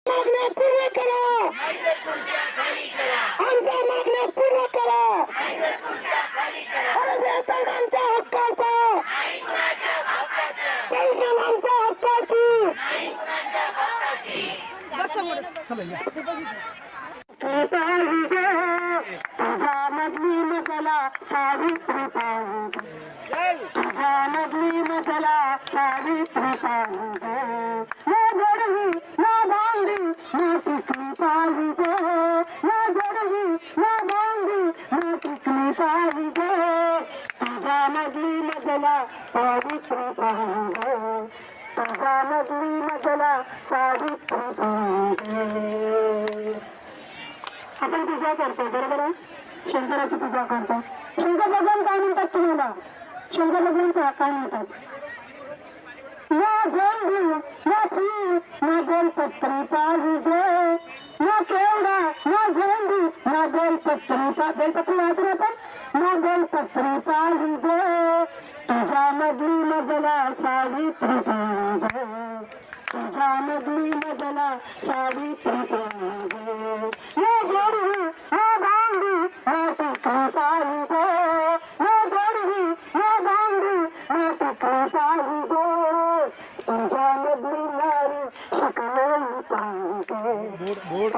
मागण्या पूर्ण करा, आमच्या मागण्या पूर्ण करा, तरुणांच्या हक्काचा, पेन्शन आमच्या हक्काची, तुझा मधली मसाला सावित्री पाहिजे, तुझा मधली मसाला सावित्री पाहिजे, ना जडवी ना बांगडी ना टिकली पाहिजे, ना जडवी ना बांगडी ना टिकली पाहिजे, तुझा मधली मसाला सावित्री पाहिजे, तुझा मधली मसाला सावित्री पाहिजे. आपण पूजा करतो बरोबर आहे, शंकराची पूजा करतो. शंकर भगवान काय म्हणतात तुम्हाला? शंकर भगवान काय म्हणतात? ना झेंडू ना फूल ना बेलपत्री पाहिजे, ना केवडा ना झेंडू ना बेलपत्री वाटून आपण ना बेलपत्री पाहिजे, तुझ्या मधली मजला सावित्री पाहिजे, तुझ्या मधली मजला सावित्री पाहिजे, ना जोडवी ना बांगडी ना टिकली पाहिजे, ना जोडवी ना बांगडी ना टिकली पाहिजे, तुझ्या मधली नारी शिकलेली पाहिजे,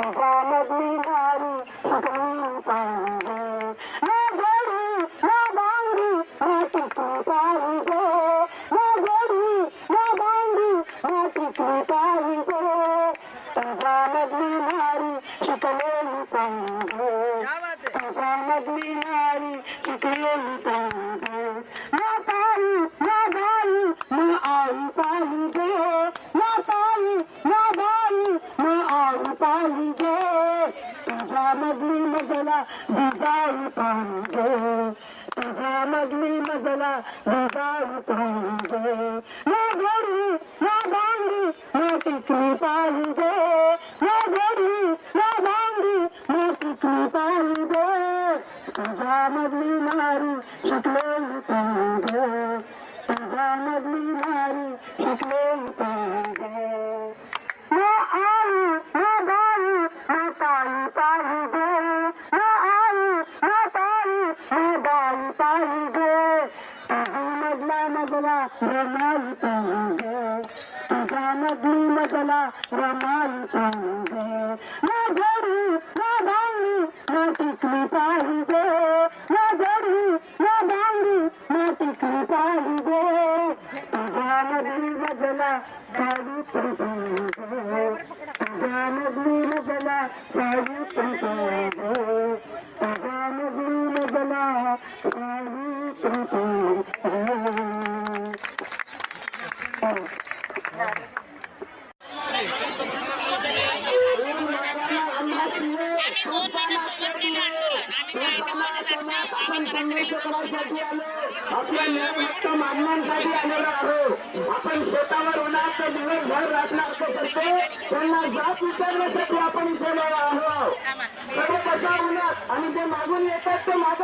तुझ्या मधली नारी शिकलेली पाहिजे, ना जोडवी ना बांगडी ना टिकली पाहिजे, ना जोडवी ना बांगडी ना टिकली पाहिजे, तुझ्या मधली नारी शिकलेली पाहिजे, तुझ्या मधली नारी शिकलेली पाहिजे, ना ताई ना बाई ना आई पाहिजे, ना ताई ना बाई ना आई पाहिजे, तुझ्या मधली मजला जिजाऊ पाहिजे, तुझ्या मधली मजला जिजाऊ पाहिजे, ना घडी ना बांगडी ना टिकली पाहिजे, ना घडी ना बांगडी ना टिकली पाहिजे, तुझ्या मधली नारी शिकलेली पाहिजे, तुझ्या मधली नारी शिकलेली पाहिजे, ना आई ना बाई ना ताई पाहिजे, ना आई ना ताई ना बाई पाहिजे, तुझी मधला मजला रमाई पाहिजे, तुझ्या मधली मजला रमाई पाहिजे, ना घडी ना बांगडी ना टिकली पाहिजे, ना घडी ना बांगडी ना टिकली पाहिजे, तुझ्या मधली मजला सावित्री पाहिजे, तुझ्या मधली मजला सावित्री पाहिजे, तुझ्या मधली मजला सावित्री पाहिजे. आपल्या नियमयुक्त मागण्यांसाठी आलेलो आहोत. आपण शेतावर उन्हात दिवसभर राहणार करतो, त्यांना जात विचारण्यासाठी आपण इथे आलो आहोत. सर्व कशा उन्हात आणि जे मागून येतात ते मागत